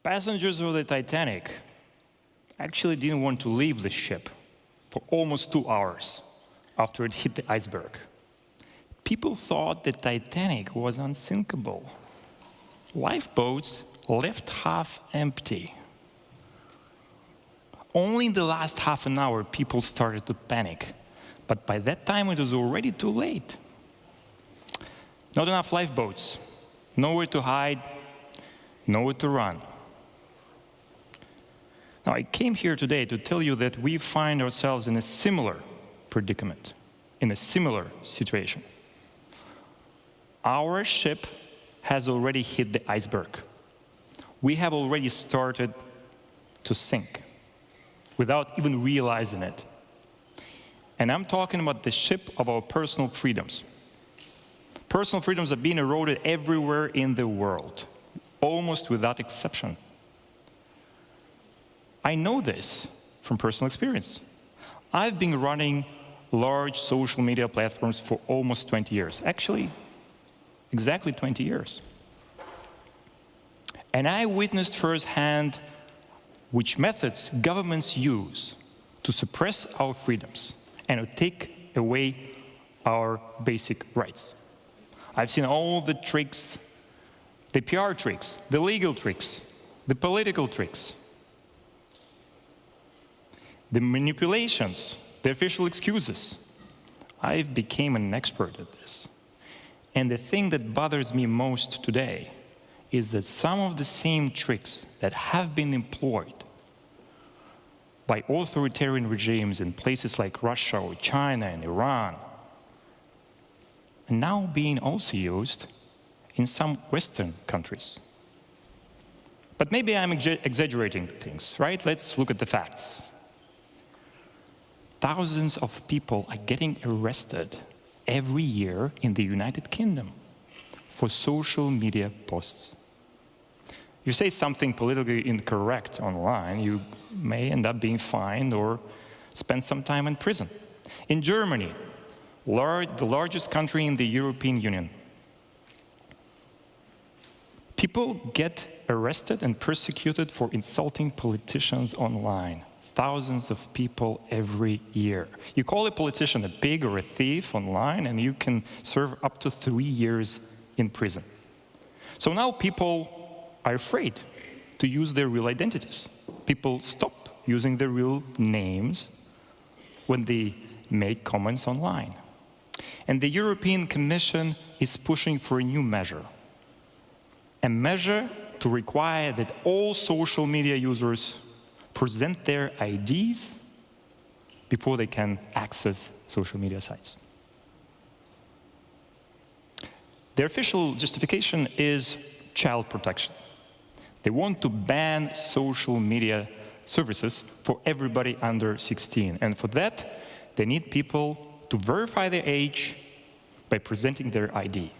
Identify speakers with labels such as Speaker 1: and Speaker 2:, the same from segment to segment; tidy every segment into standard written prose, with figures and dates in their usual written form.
Speaker 1: Passengers of the Titanic actually didn't want to leave the ship for almost 2 hours after it hit the iceberg. People thought the Titanic was unsinkable. Lifeboats left half empty. Only in the last half an hour, people started to panic. But by that time, it was already too late. Not enough lifeboats, nowhere to hide, nowhere to run. Now, I came here today to tell you that we find ourselves in a similar predicament, in a similar situation. Our ship has already hit the iceberg. We have already started to sink without even realizing it. And I'm talking about the ship of our personal freedoms. Personal freedoms are being eroded everywhere in the world, almost without exception. I know this from personal experience. I've been running large social media platforms for almost 20 years. Actually, exactly 20 years. And I witnessed firsthand which methods governments use to suppress our freedoms and to take away our basic rights. I've seen all the tricks, the PR tricks, the legal tricks, the political tricks, the manipulations, the official excuses. I've become an expert at this. And the thing that bothers me most today is that some of the same tricks that have been employed by authoritarian regimes in places like Russia or China and Iran are now being also used in some Western countries. But maybe I'm exaggerating things, right? Let's look at the facts. Thousands of people are getting arrested every year in the United Kingdom for social media posts. You say something politically incorrect online, you may end up being fined or spend some time in prison. In Germany, the largest country in the European Union, people get arrested and persecuted for insulting politicians online. Thousands of people every year. You call a politician a pig or a thief online, and you can serve up to 3 years in prison. So now people are afraid to use their real identities. People stop using their real names when they make comments online. And the European Commission is pushing for a new measure. A measure to require that all social media users present their IDs before they can access social media sites. Their official justification is child protection. They want to ban social media services for everybody under 16. And for that, they need people to verify their age by presenting their ID.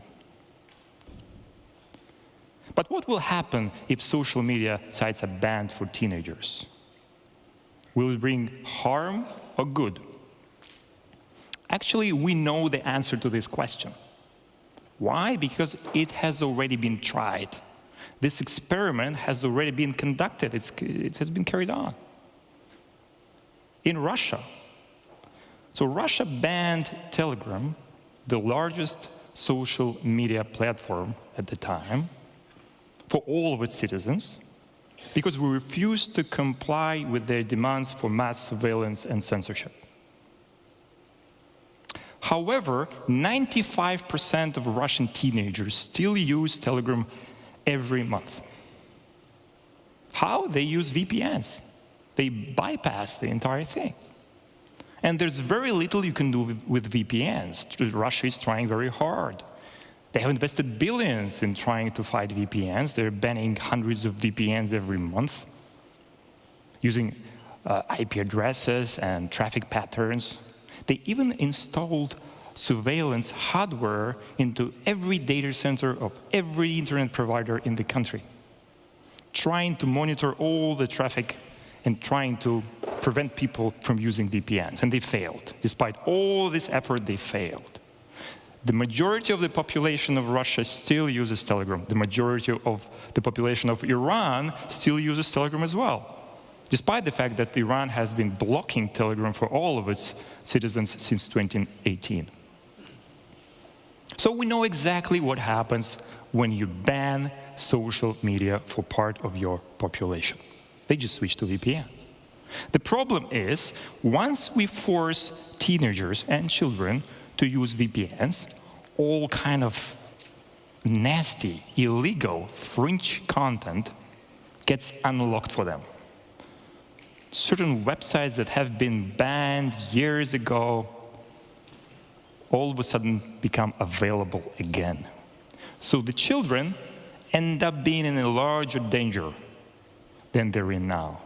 Speaker 1: But what will happen if social media sites are banned for teenagers? Will it bring harm or good? Actually, we know the answer to this question. Why? Because it has already been tried. This experiment has already been conducted. It has been carried on. In Russia. So Russia banned Telegram, the largest social media platform at the time, for all of its citizens, because we refused to comply with their demands for mass surveillance and censorship. However, 95% of Russian teenagers still use Telegram every month. How? They use VPNs. They bypass the entire thing. And there's very little you can do with VPNs. Russia is trying very hard. They have invested billions in trying to fight VPNs. They're banning hundreds of VPNs every month, using IP addresses and traffic patterns. They even installed surveillance hardware into every data center of every internet provider in the country, trying to monitor all the traffic and trying to prevent people from using VPNs. And they failed. Despite all this effort, they failed. The majority of the population of Russia still uses Telegram. The majority of the population of Iran still uses Telegram as well, despite the fact that Iran has been blocking Telegram for all of its citizens since 2018. So we know exactly what happens when you ban social media for part of your population. They just switch to VPN. The problem is, once we force teenagers and children to use VPNs, all kind of nasty, illegal, fringe content gets unlocked for them. Certain websites that have been banned years ago all of a sudden become available again. So the children end up being in a larger danger than they're in now.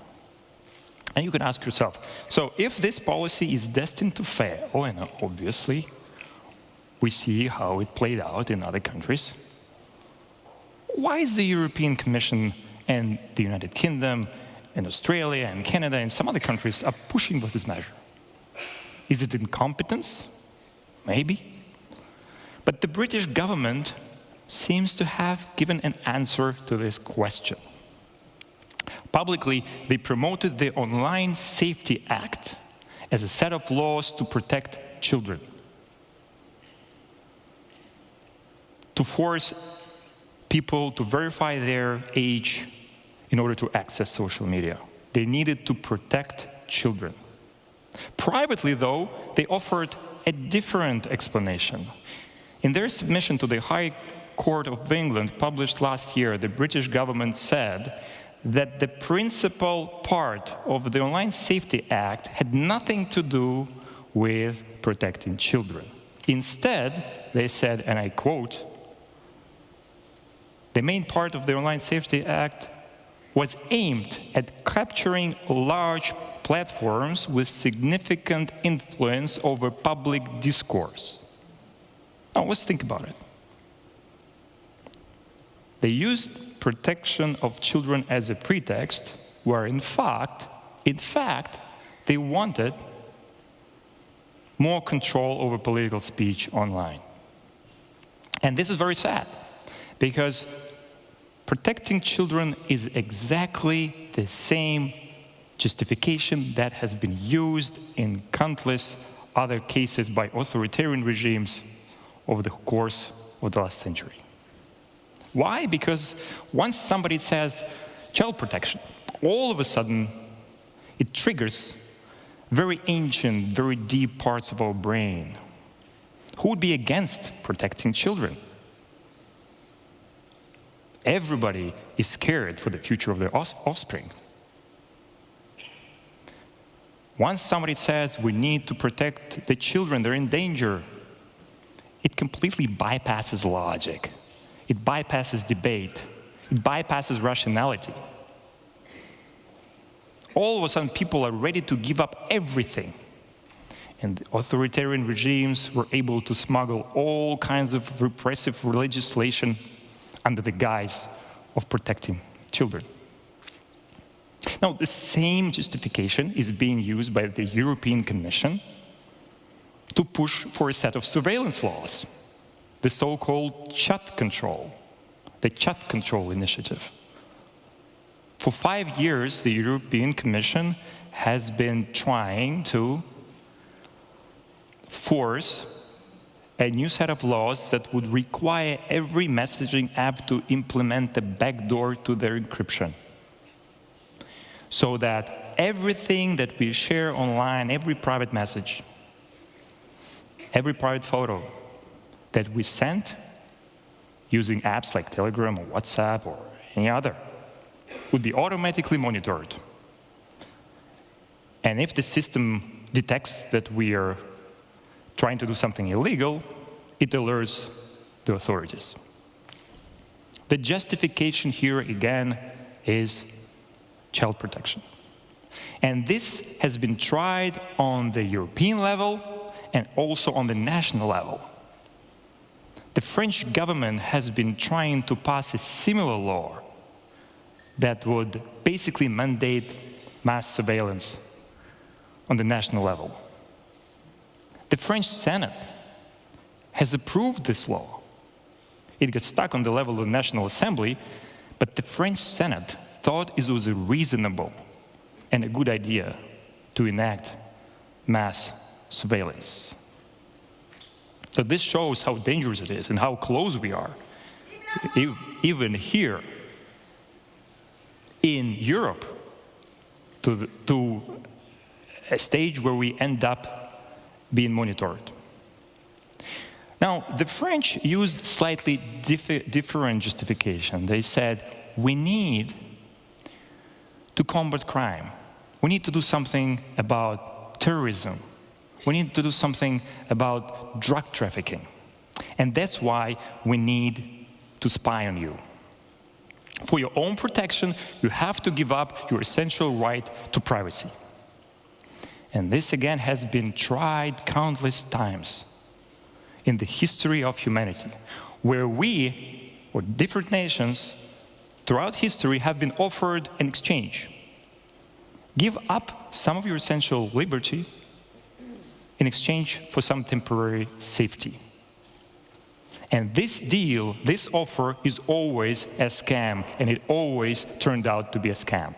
Speaker 1: And you can ask yourself, so if this policy is destined to fail, and obviously we see how it played out in other countries, why is the European Commission and the United Kingdom and Australia and Canada and some other countries are pushing for this measure? Is it incompetence? Maybe. But the British government seems to have given an answer to this question. Publicly, they promoted the Online Safety Act as a set of laws to protect children, to force people to verify their age in order to access social media. They needed to protect children. Privately, though, they offered a different explanation. In their submission to the High Court of England, published last year, the British government said that the principal part of the Online Safety Act had nothing to do with protecting children. Instead, they said, and I quote, "The main part of the Online Safety Act was aimed at capturing large platforms with significant influence over public discourse." Now, let's think about it. They used protection of children as a pretext, where in fact, they wanted more control over political speech online. And this is very sad, because protecting children is exactly the same justification that has been used in countless other cases by authoritarian regimes over the course of the last century. Why? Because once somebody says child protection, all of a sudden it triggers very ancient, very deep parts of our brain. Who would be against protecting children? Everybody is scared for the future of their offspring. Once somebody says we need to protect the children, they're in danger, it completely bypasses logic. It bypasses debate. It bypasses rationality. All of a sudden, people are ready to give up everything. And authoritarian regimes were able to smuggle all kinds of repressive legislation under the guise of protecting children. Now, the same justification is being used by the European Commission to push for a set of surveillance laws, the so-called chat control, the chat control initiative. For 5 years, the European Commission has been trying to force a new set of laws that would require every messaging app to implement a backdoor to their encryption, so that everything that we share online, every private message, every private photo that we send using apps like Telegram or WhatsApp or any other would be automatically monitored. And if the system detects that we are trying to do something illegal, it alerts the authorities. The justification here, again, is child protection. And this has been tried on the European level and also on the national level. The French government has been trying to pass a similar law that would basically mandate mass surveillance on the national level. The French Senate has approved this law. It got stuck on the level of the National Assembly, but the French Senate thought it was a reasonable and a good idea to enact mass surveillance. So this shows how dangerous it is and how close we are. Even here in Europe, to a stage where we end up being monitored. Now, the French used slightly different justification. They said, we need to combat crime. We need to do something about terrorism. We need to do something about drug trafficking. And that's why we need to spy on you. For your own protection, you have to give up your essential right to privacy. And this, again, has been tried countless times in the history of humanity, where we, or different nations, throughout history have been offered an exchange. Give up some of your essential liberty in exchange for some temporary safety. And this deal, this offer, is always a scam, and it always turned out to be a scam.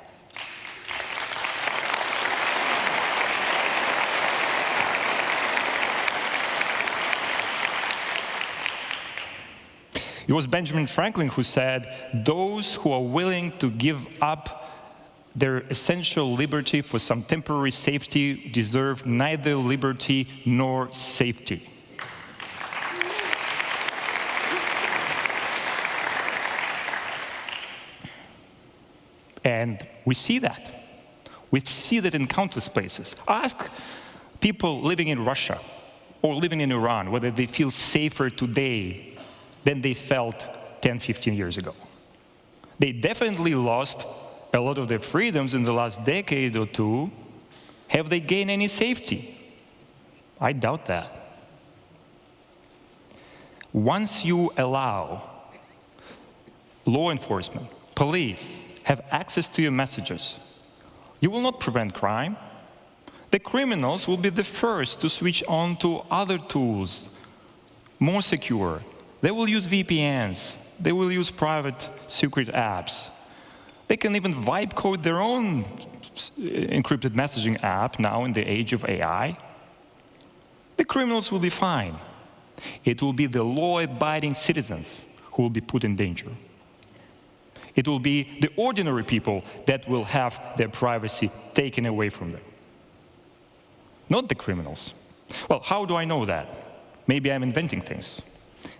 Speaker 1: It was Benjamin Franklin who said, those who are willing to give up their essential liberty for some temporary safety deserve neither liberty nor safety. And we see that. We see that in countless places. Ask people living in Russia or living in Iran whether they feel safer today than they felt 10, 15 years ago. They definitely lost a lot of their freedoms in the last decade or two. Have they gained any safety? I doubt that. Once you allow law enforcement, police, have access to your messages, you will not prevent crime. The criminals will be the first to switch on to other tools, more secure. They will use VPNs. They will use private secret apps. They can even vibe code their own encrypted messaging app now in the age of AI. The criminals will be fine. It will be the law-abiding citizens who will be put in danger. It will be the ordinary people that will have their privacy taken away from them, not the criminals. Well, how do I know that? Maybe I'm inventing things.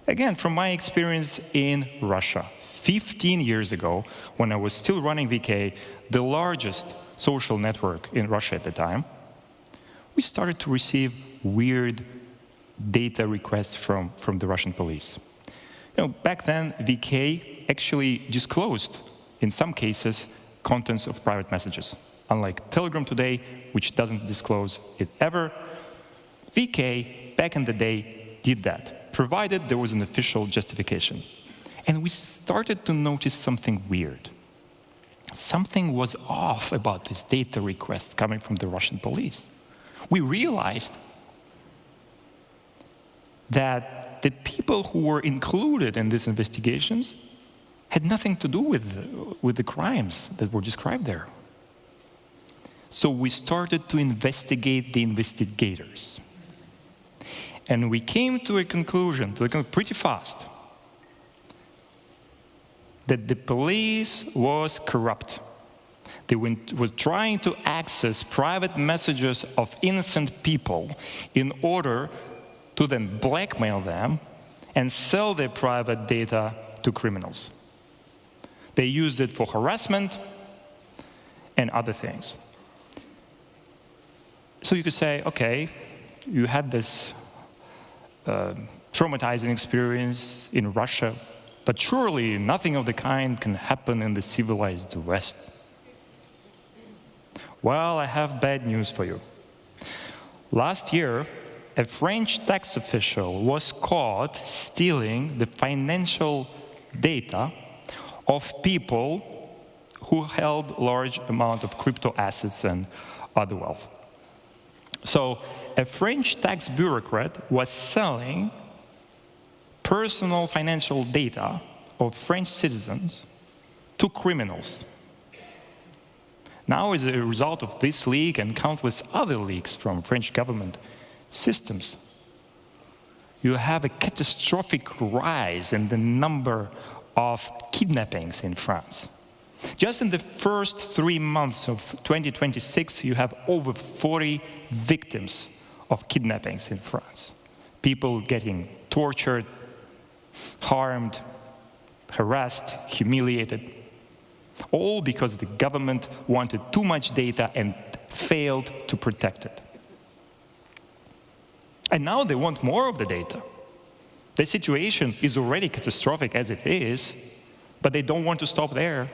Speaker 1: Again, from my experience in Russia, 15 years ago, when I was still running VK, the largest social network in Russia at the time, we started to receive weird data requests from the Russian police. You know, back then, VK actually disclosed, in some cases, contents of private messages. Unlike Telegram today, which doesn't disclose it ever, VK, back in the day, did that, provided there was an official justification. And we started to notice something weird. Something was off about this data request coming from the Russian police. We realized that the people who were included in these investigations had nothing to do with the crimes that were described there. So we started to investigate the investigators. And we came to a conclusion, pretty fast, that the police was corrupt. They were trying to access private messages of innocent people in order to then blackmail them and sell their private data to criminals. They used it for harassment and other things. So you could say, okay, you had this traumatizing experience in Russia, but surely nothing of the kind can happen in the civilized West. Well, I have bad news for you. Last year, a French tax official was caught stealing the financial data of people who held large amount of crypto assets and other wealth. So a French tax bureaucrat was selling personal financial data of French citizens to criminals. Now, as a result of this leak and countless other leaks from French government systems, you have a catastrophic rise in the number of kidnappings in France. Just in the first 3 months of 2026, you have over 40 victims of kidnappings in France. People getting tortured, harmed, harassed, humiliated, all because the government wanted too much data and failed to protect it. And now they want more of the data. The situation is already catastrophic as it is, but they don't want to stop there.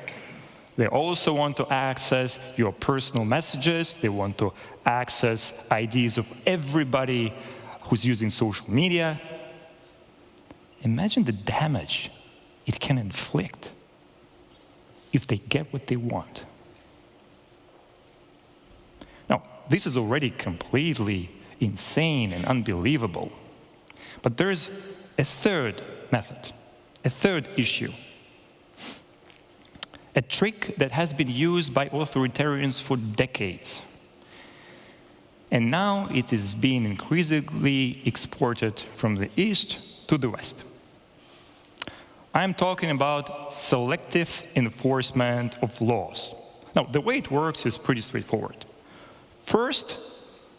Speaker 1: They also want to access your personal messages. They want to access IDs of everybody who's using social media. Imagine the damage it can inflict if they get what they want. Now, this is already completely insane and unbelievable. But there's a third method, a third issue. A trick that has been used by authoritarians for decades. And now it is being increasingly exported from the East to the West. I'm talking about selective enforcement of laws. Now, the way it works is pretty straightforward. First,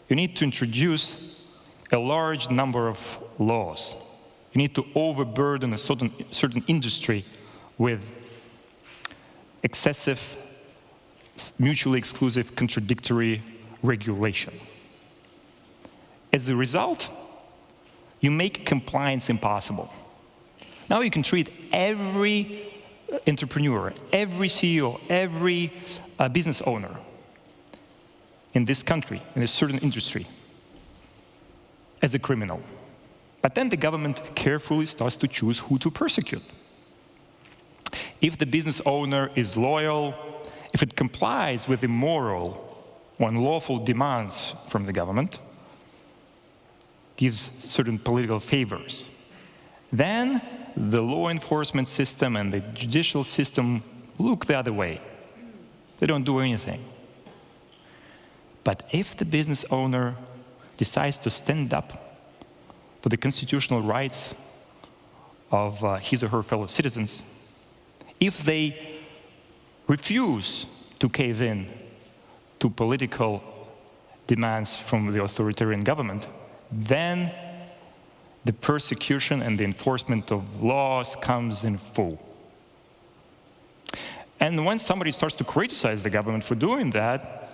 Speaker 1: you need to introduce a large number of laws. You need to overburden a certain industry with excessive, mutually exclusive, contradictory regulation. As a result, you make compliance impossible. Now you can treat every entrepreneur, every CEO, every business owner in this country, in a certain industry, as a criminal. But then the government carefully starts to choose who to persecute. If the business owner is loyal, if it complies with the moral or unlawful demands from the government, gives certain political favors, then the law enforcement system and the judicial system look the other way. They don't do anything. But if the business owner decides to stand up for the constitutional rights of his or her fellow citizens, if they refuse to cave in to political demands from the authoritarian government, then the persecution and the enforcement of laws comes in full. And when somebody starts to criticize the government for doing that,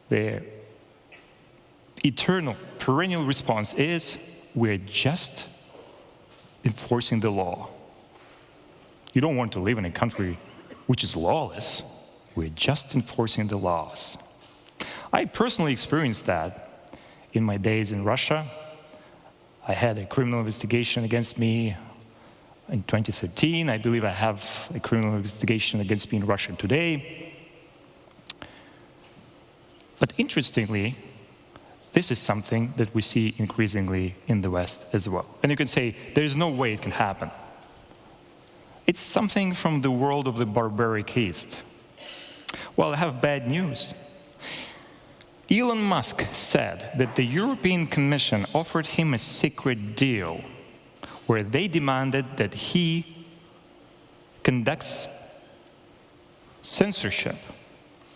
Speaker 1: the eternal, perennial response is, we're just enforcing the law. You don't want to live in a country which is lawless. We're just enforcing the laws. I personally experienced that in my days in Russia. I had a criminal investigation against me in 2013. I believe I have a criminal investigation against me in Russia today. But interestingly, this is something that we see increasingly in the West as well. And you can say, there is no way it can happen. It's something from the world of the barbaric East. Well, I have bad news. Elon Musk said that the European Commission offered him a secret deal where they demanded that he conducts censorship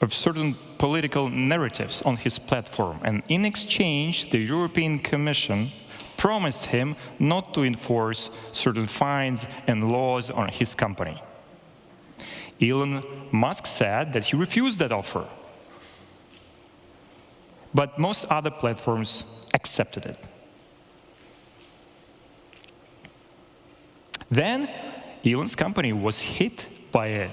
Speaker 1: of certain political narratives on his platform. And in exchange, the European Commission promised him not to enforce certain fines and laws on his company. Elon Musk said that he refused that offer. But most other platforms accepted it. Then Elon's company was hit by a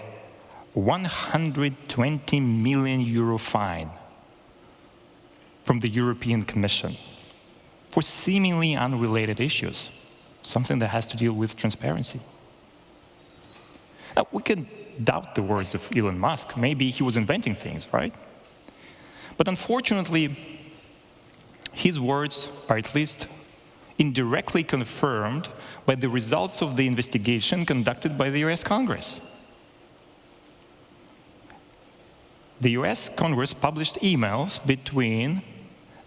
Speaker 1: 120 million euro fine from the European Commission for seemingly unrelated issues, something that has to deal with transparency. Now, we can doubt the words of Elon Musk. Maybe he was inventing things, right? But unfortunately, his words are at least indirectly confirmed by the results of the investigation conducted by the US Congress. The US Congress published emails between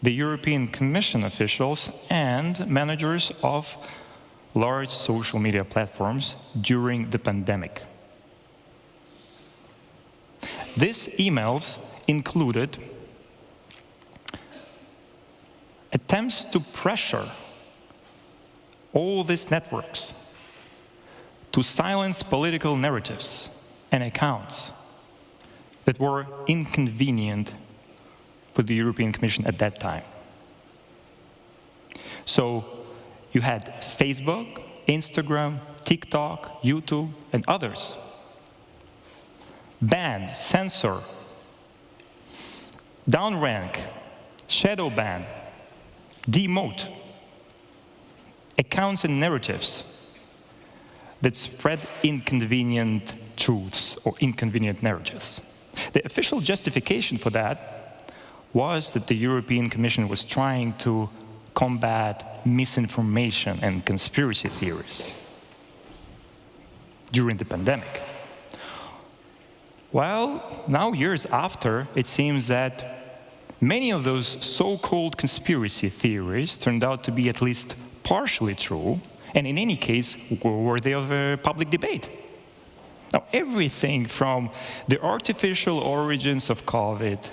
Speaker 1: the European Commission officials and managers of large social media platforms during the pandemic. These emails included attempts to pressure all these networks to silence political narratives and accounts that were inconvenient for the European Commission at that time. So you had Facebook, Instagram, TikTok, YouTube, and others ban, censor, downrank, shadow ban, demote accounts and narratives that spread inconvenient truths or inconvenient narratives. The official justification for that was that the European Commission was trying to combat misinformation and conspiracy theories during the pandemic. Well, now years after, it seems that many of those so-called conspiracy theories turned out to be at least partially true, and in any case, worthy of a public debate. Now, everything from the artificial origins of COVID,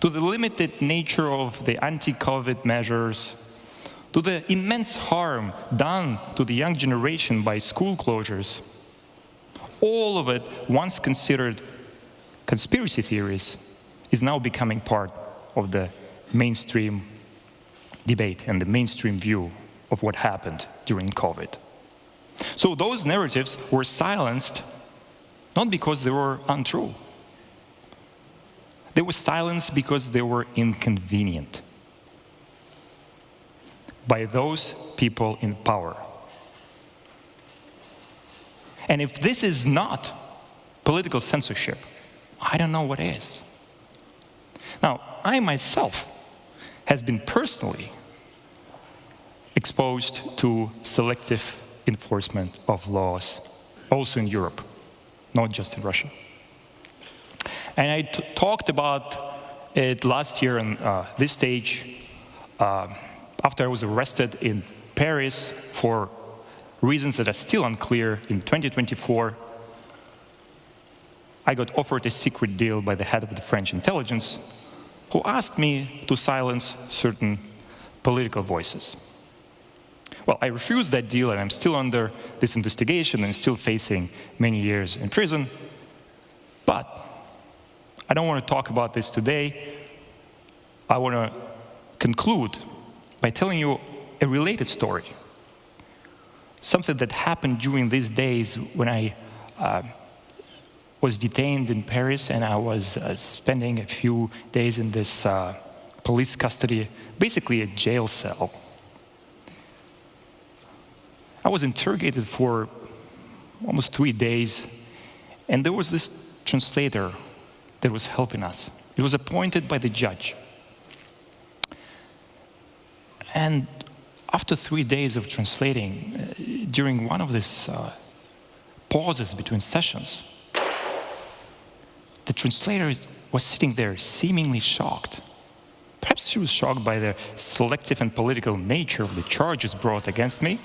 Speaker 1: to the limited nature of the anti-COVID measures, to the immense harm done to the young generation by school closures, all of it, once considered conspiracy theories, is now becoming part of the mainstream debate and the mainstream view of what happened during COVID. So those narratives were silenced not because they were untrue. They were silenced because they were inconvenient by those people in power. And if this is not political censorship, I don't know what is. Now, I myself has been personally exposed to selective enforcement of laws, also in Europe, not just in Russia. And I talked about it last year on this stage, after I was arrested in Paris for reasons that are still unclear. In 2024, I got offered a secret deal by the head of the French intelligence, who asked me to silence certain political voices. Well, I refused that deal, and I'm still under this investigation and still facing many years in prison. But I don't want to talk about this today. I want to conclude by telling you a related story, something that happened during these days when I was detained in Paris, and I was spending a few days in this police custody, basically a jail cell. I was interrogated for almost 3 days, and there was this translator that was helping us. He was appointed by the judge. And after 3 days of translating, during one of these pauses between sessions, the translator was sitting there seemingly shocked. Perhaps she was shocked by the selective and political nature of the charges brought against me.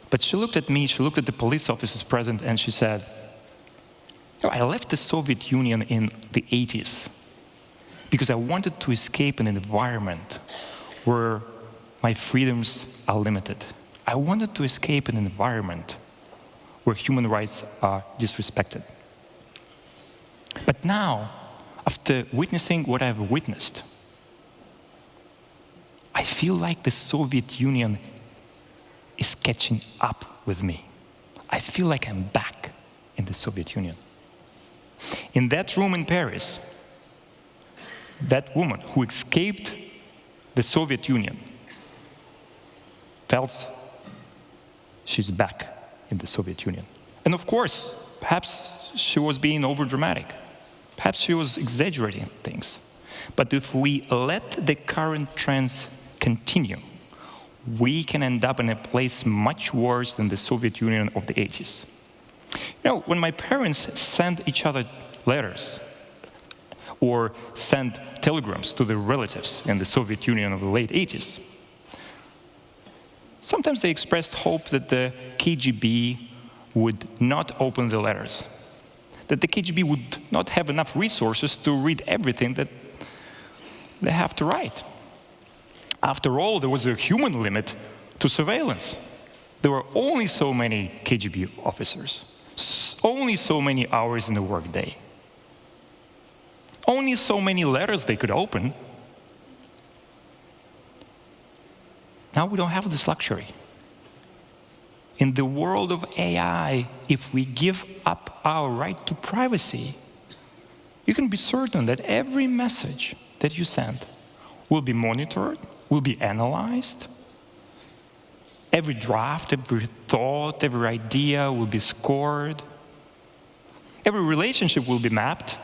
Speaker 1: But she looked at me, she looked at the police officers present, and she said, I left the Soviet Union in the 80s because I wanted to escape an environment where my freedoms are limited. I wanted to escape an environment where human rights are disrespected. But now, after witnessing what I've witnessed, I feel like the Soviet Union is catching up with me. I feel like I'm back in the Soviet Union. In that room in Paris, that woman who escaped the Soviet Union felt she's back in the Soviet Union. And of course, perhaps she was being overdramatic. Perhaps she was exaggerating things. But if we let the current trends continue, we can end up in a place much worse than the Soviet Union of the 80s. You know, when my parents sent each other letters or sent telegrams to their relatives in the Soviet Union of the late 80s, sometimes they expressed hope that the KGB would not open the letters, that the KGB would not have enough resources to read everything that they have to write. After all, there was a human limit to surveillance. There were only so many KGB officers, only so many hours in the workday, only so many letters they could open. Now we don't have this luxury. In the world of AI, if we give up our right to privacy, you can be certain that every message that you send will be monitored, will be analyzed. Every draft, every thought, every idea will be scored. Every relationship will be mapped.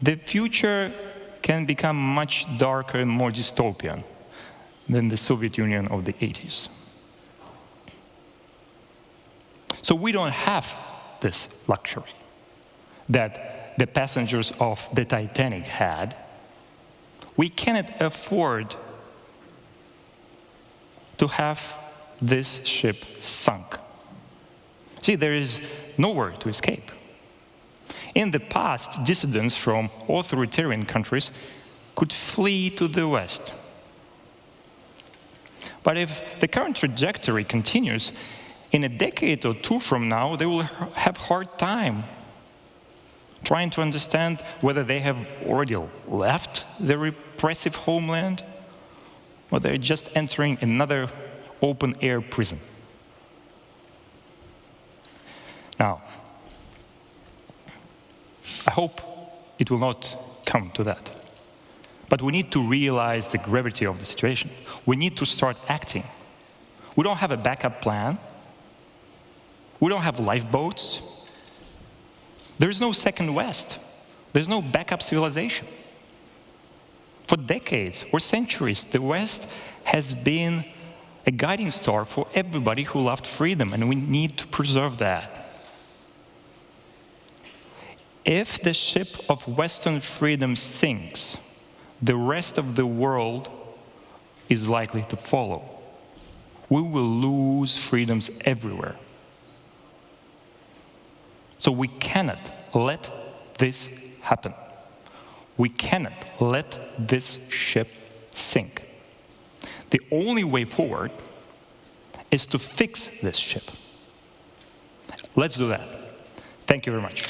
Speaker 1: The future can become much darker and more dystopian than the Soviet Union of the 80s. So we don't have this luxury that the passengers of the Titanic had. We cannot afford to have this ship sunk. See, there is nowhere to escape. In the past, dissidents from authoritarian countries could flee to the West. But if the current trajectory continues, in a decade or two from now, they will have a hard time trying to understand whether they have already left their repressive homeland or they're just entering another open-air prison. Now, I hope it will not come to that. But we need to realize the gravity of the situation. We need to start acting. We don't have a backup plan. We don't have lifeboats. There is no second West. There's no backup civilization. For decades or centuries, the West has been a guiding star for everybody who loved freedom, and we need to preserve that. If the ship of Western freedom sinks, the rest of the world is likely to follow. We will lose freedoms everywhere. So we cannot let this happen. We cannot let this ship sink. The only way forward is to fix this ship. Let's do that. Thank you very much.